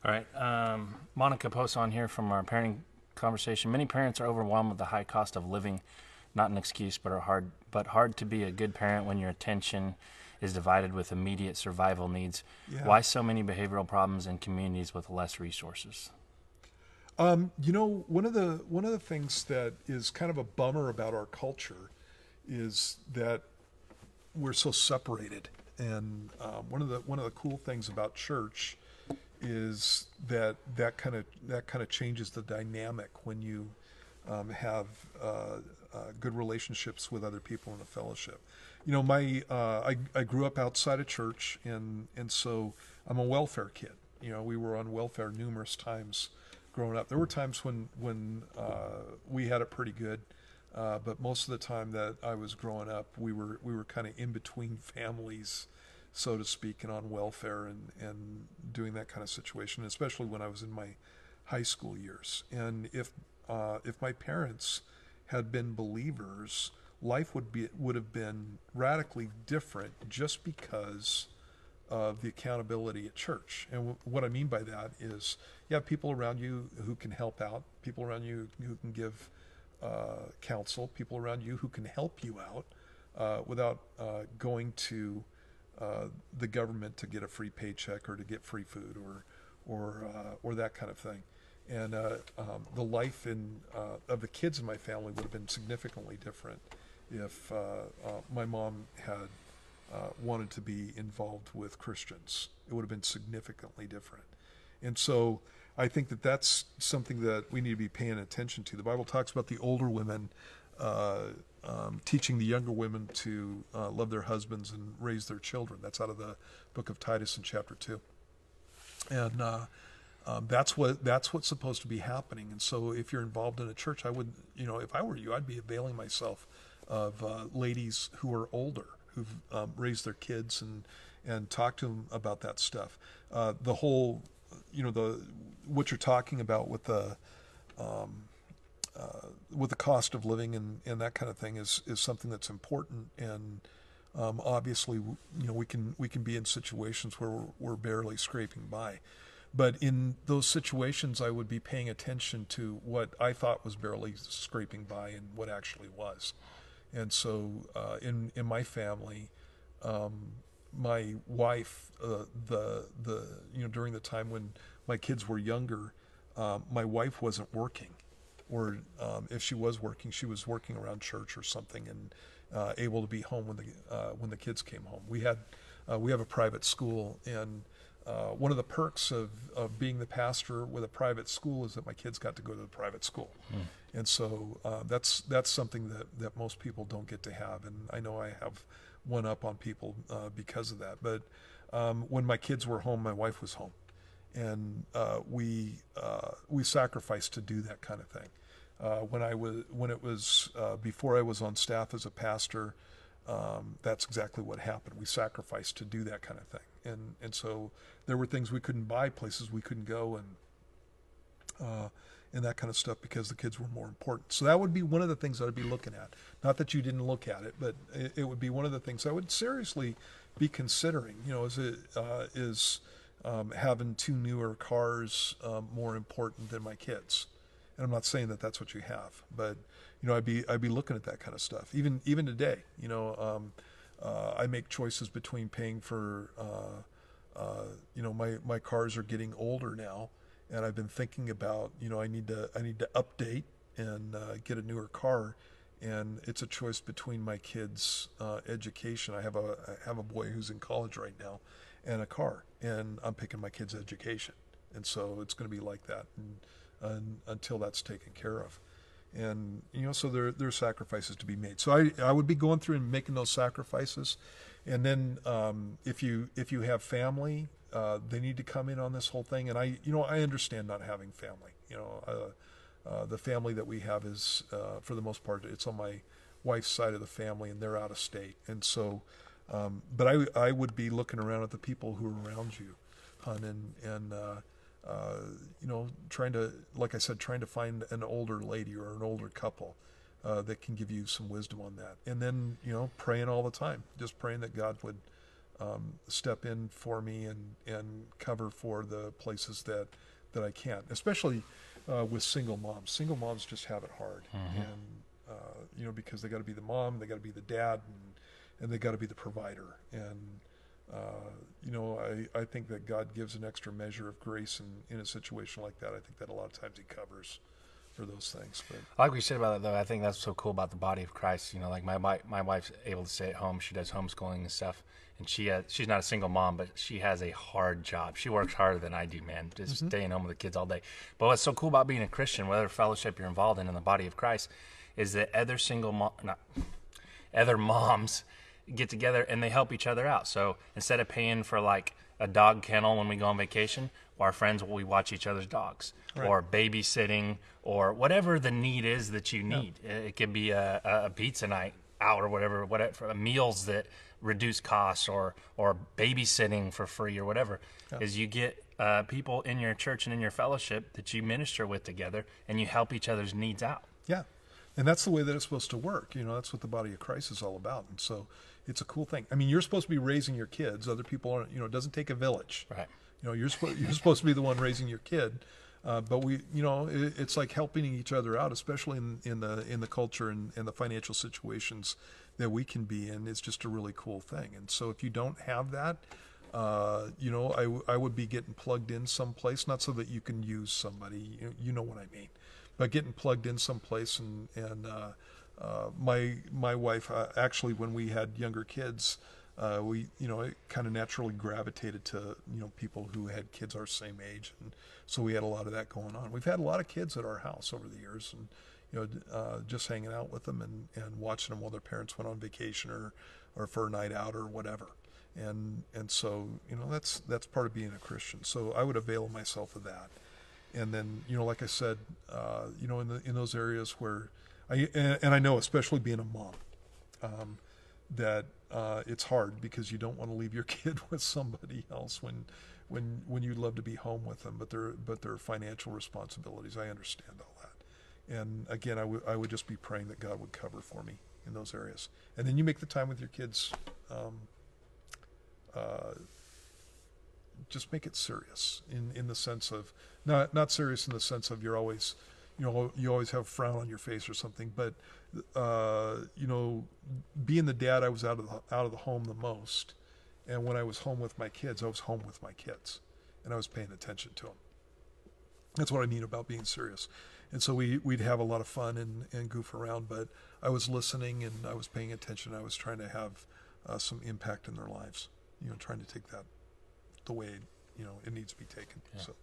All right. Monica posts on here from our parenting conversation. Many parents are overwhelmed with the high cost of living. Not an excuse, but hard to be a good parent when your attention is divided with immediate survival needs. Yeah. Why so many behavioral problems in communities with less resources? One of the things that is kind of a bummer about our culture is that we're so separated. And one of the cool things about church is that kind of changes the dynamic when you have good relationships with other people in a fellowship. I grew up outside of church, and so I'm a welfare kid. We were on welfare numerous times growing up. There were times when we had it pretty good, but most of the time that I was growing up, we were kind of in between families, so to speak, and on welfare and doing that kind of situation, especially when I was in my high school years. And if my parents had been believers, life would have been radically different just because of the accountability at church. And what I mean by that is you have people around you who can help out, people around you who can give counsel, people around you who can help you out without going to the government to get a free paycheck or to get free food or that kind of thing. And the life of the kids in my family would have been significantly different if my mom had wanted to be involved with Christians. It would have been significantly different. And so I think that that's something that we need to be paying attention to. The Bible talks about the older women teaching the younger women to love their husbands and raise their children. That's out of the book of Titus in chapter 2. And that's what's supposed to be happening. And so if you're involved in a church, I would, if I were you, I'd be availing myself of ladies who are older, who've raised their kids and talk to them about that stuff. The whole, the what you're talking about with the cost of living and that kind of thing is something that's important. And obviously, we can be in situations where we're barely scraping by. But in those situations, I would be paying attention to what I thought was barely scraping by and what actually was. And so, in my family, my wife, during the time when my kids were younger, my wife wasn't working, or if she was working, she was working around church or something, and able to be home when the kids came home. We have a private school, and one of the perks of being the pastor with a private school is that my kids got to go to the private school. And so that's something that most people don't get to have. And I know I have one up on people because of that. But when my kids were home, my wife was home. And we sacrificed to do that kind of thing. When it was before I was on staff as a pastor, that's exactly what happened. We sacrificed to do that kind of thing, and so there were things we couldn't buy, places we couldn't go, and that kind of stuff because the kids were more important. So that would be one of the things I'd be looking at. Not that you didn't look at it, but it would be one of the things I would seriously be considering. Is having two newer cars more important than my kids? And I'm not saying that that's what you have, but I'd be looking at that kind of stuff. Even today, I make choices between paying for, my cars are getting older now, and I've been thinking about, I need to update and get a newer car, and it's a choice between my kids' education. I have a boy who's in college right now, and a car, and I'm picking my kids' education, and so it's going to be like that. And until that's taken care of. And so there are sacrifices to be made. So I would be going through and making those sacrifices. And then if you have family, they need to come in on this whole thing. And I understand not having family. The family that we have is for the most part it's on my wife's side of the family, and they're out of state. And so, but I would be looking around at the people who are around you, hon, and trying to, like I said, trying to find an older lady or an older couple that can give you some wisdom on that. And then, praying all the time, just praying that God would step in for me and cover for the places that I can't, especially with single moms. Single moms just have it hard, and because they got to be the mom, they got to be the dad, and they got to be the provider. And I think that God gives an extra measure of grace in a situation like that. I think that a lot of times He covers for those things. But like we said about it, though, I think that's so cool about the body of Christ. Like my wife's able to stay at home. She does homeschooling and stuff, and she's not a single mom, but she has a hard job. She works harder than I do, man, just staying home with the kids all day. But what's so cool about being a Christian, whatever fellowship you're involved in the body of Christ, is that other moms get together and they help each other out. So instead of paying for like a dog kennel when we go on vacation, our friends, we watch each other's dogs, right, or babysitting, or whatever the need is that you need. Yeah. It could be a pizza night out or whatever meals that reduce costs, or babysitting for free or whatever. Yeah. Is you get people in your church and in your fellowship that you minister with together, and you help each other's needs out. Yeah. And that's the way that it's supposed to work. That's what the body of Christ is all about. And so it's a cool thing. I mean, you're supposed to be raising your kids. Other people aren't. It doesn't take a village. Right. You're supposed to be the one raising your kid. But it's like helping each other out, especially in the culture and the financial situations that we can be in. It's just a really cool thing. And so if you don't have that, I would be getting plugged in someplace, not so that you can use somebody, you know what I mean, but getting plugged in someplace. And my wife, actually, when we had younger kids, we it kind of naturally gravitated to people who had kids our same age, and so we had a lot of that going on. We've had a lot of kids at our house over the years, and just hanging out with them and watching them while their parents went on vacation or for a night out or whatever. And so that's part of being a Christian. So I would avail myself of that. And then like I said, in those areas where I know, especially being a mom, that it's hard because you don't want to leave your kid with somebody else when you'd love to be home with them, but there are financial responsibilities. I understand all that. And again, I would just be praying that God would cover for me in those areas. And then you make the time with your kids. Just make it serious in the sense of not serious in the sense of you're always you always have a frown on your face or something, but being the dad, I was out of the home the most, and when I was home with my kids, I was home with my kids, and I was paying attention to them. That's what I mean about being serious. And so we'd have a lot of fun and goof around, but I was listening and I was paying attention. I was trying to have some impact in their lives, trying to take that the way it needs to be taken. Yeah. So